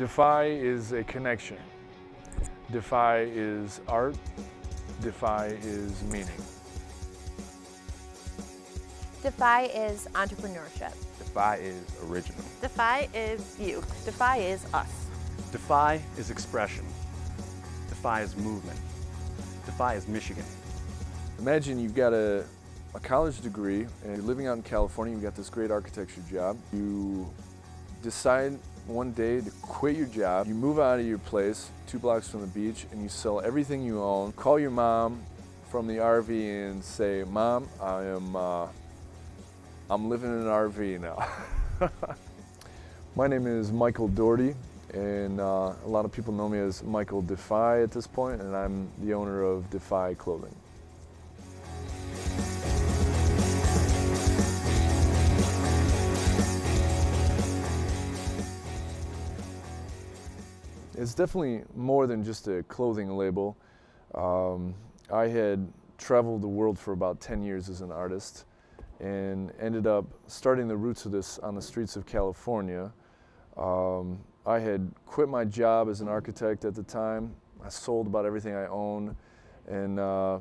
DEFYE is a connection. DEFYE is art. DEFYE is meaning. DEFYE is entrepreneurship. DEFYE is original. DEFYE is you. DEFYE is us. DEFYE is expression. DEFYE is movement. DEFYE is Michigan. Imagine you've got a college degree and you're living out in California, you've got this great architecture job. You decide one day to quit your job. You move out of your place 2 blocks from the beach and you sell everything you own. Call your mom from the RV and say, "Mom, I'm living in an RV now." My name is Michael Doherty, and a lot of people know me as Michael DEFYE at this point, and I'm the owner of DEFYE Clothing. It's definitely more than just a clothing label. I had traveled the world for about 10 years as an artist and ended up starting the roots of this on the streets of California. I had quit my job as an architect at the time. I sold about everything I owned and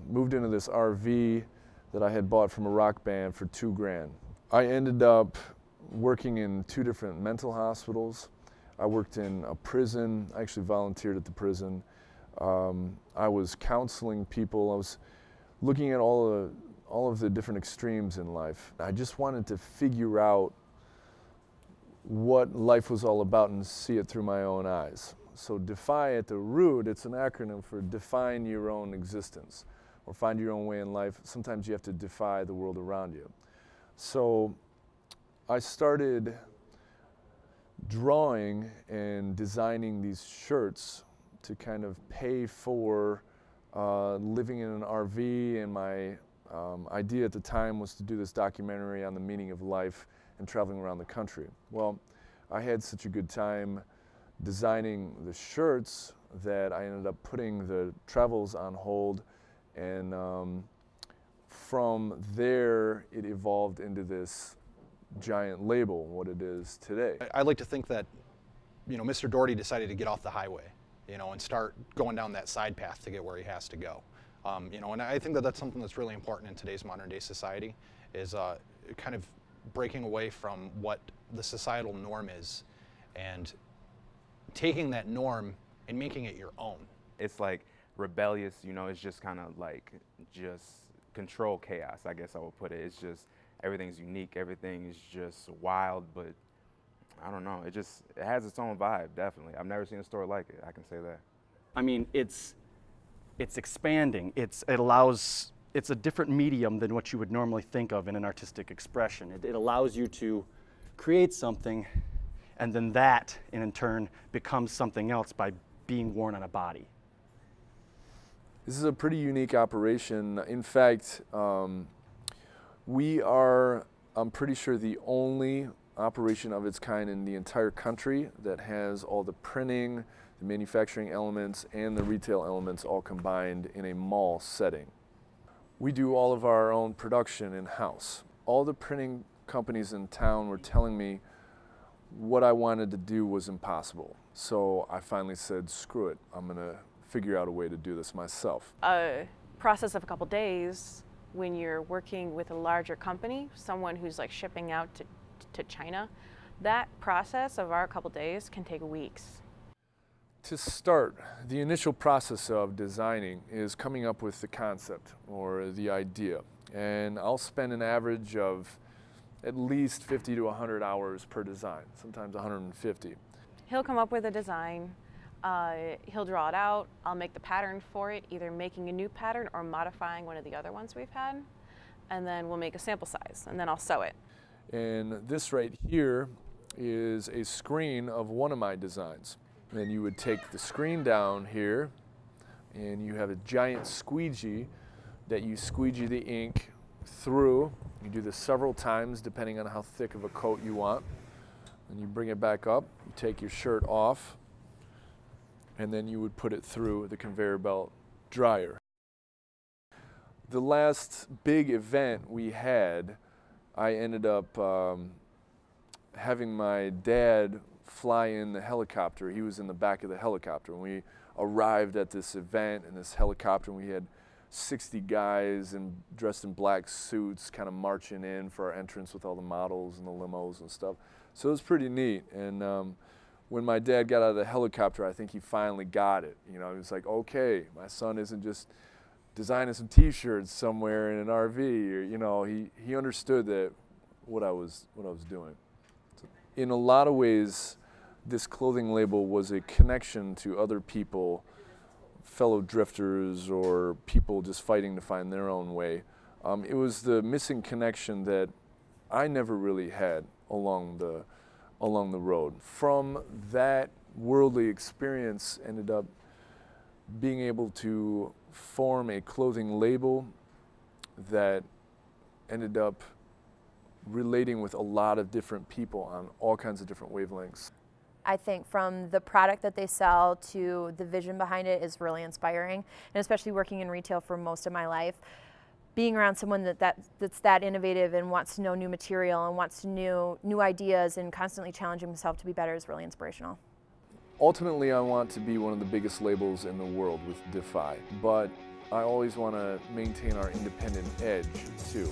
moved into this RV that I had bought from a rock band for $2 grand. I ended up working in 2 different mental hospitals. I worked in a prison. I actually volunteered at the prison. I was counseling people. I was looking at all of the different extremes in life. I just wanted to figure out what life was all about and see it through my own eyes. So DEFYE at the root, it's an acronym for define your own existence or find your own way in life. Sometimes you have to defy the world around you. So I started drawing and designing these shirts to kind of pay for living in an RV, and my idea at the time was to do this documentary on the meaning of life and traveling around the country. Well, I had such a good time designing the shirts that I ended up putting the travels on hold, and from there it evolved into this giant label, what it is today. I like to think that, Mr. Doherty decided to get off the highway, and start going down that side path to get where he has to go. And I think that that's something that's really important in today's modern day society, is kind of breaking away from what the societal norm is and taking that norm and making it your own. It's like rebellious, it's just kind of like just control chaos, I guess I would put it. It's just everything's unique, everything is just wild, but I don't know, it has its own vibe, definitely. I've never seen a store like it, I can say that. I mean, it's expanding. It's a different medium than what you would normally think of in an artistic expression. It allows you to create something, and then that, in turn, becomes something else by being worn on a body. This is a pretty unique operation. In fact, we are, I'm pretty sure, the only operation of its kind in the entire country that has all the printing, the manufacturing elements, and the retail elements all combined in a mall setting. We do all of our own production in-house. All the printing companies in town were telling me what I wanted to do was impossible. So I finally said, screw it, I'm gonna figure out a way to do this myself. A process of a couple days when you're working with a larger company, someone who's like shipping out to China, that process of our couple days can take weeks. To start, the initial process of designing is coming up with the concept or the idea. And I'll spend an average of at least 50 to 100 hours per design, sometimes 150. He'll come up with a design, he'll draw it out, I'll make the pattern for it, either making a new pattern or modifying one of the other ones we've had, and then we'll make a sample size, and then I'll sew it. And this right here is a screen of one of my designs. Then you would take the screen down here, and you have a giant squeegee that you squeegee the ink through. You do this several times depending on how thick of a coat you want. And you bring it back up, you take your shirt off, and then you would put it through the conveyor belt dryer. The last big event we had, I ended up having my dad fly in the helicopter. He was in the back of the helicopter. And we arrived at this event in this helicopter, and we had 60 guys dressed in black suits kind of marching in for our entrance with all the models and the limos and stuff. So it was pretty neat. And when my dad got out of the helicopter, I think he finally got it. You know, he was like, okay, my son isn't just designing some t-shirts somewhere in an RV, or, you know, he understood that what I was doing. So in a lot of ways, this clothing label was a connection to other people, fellow drifters or people just fighting to find their own way. It was the missing connection that I never really had along the road. From that worldly experience, ended up being able to form a clothing label that ended up relating with a lot of different people on all kinds of different wavelengths. I think from the product that they sell to the vision behind it is really inspiring, and especially working in retail for most of my life, being around someone that's that innovative and wants to know new material and wants to know new ideas and constantly challenging himself to be better is really inspirational. Ultimately, I want to be one of the biggest labels in the world with DEFYE, but I always want to maintain our independent edge too.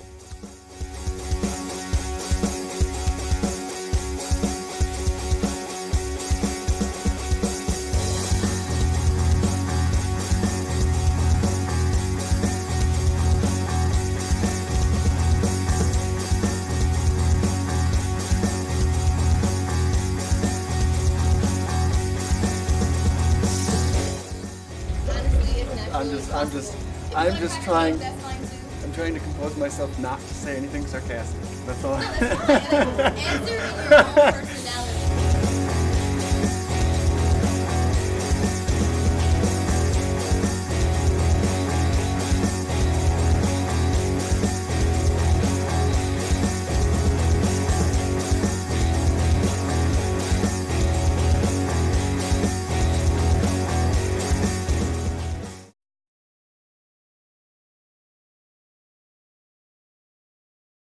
I'm just trying to compose myself not to say anything sarcastic. That's all. No, that's fine. Like, answer in your own personality.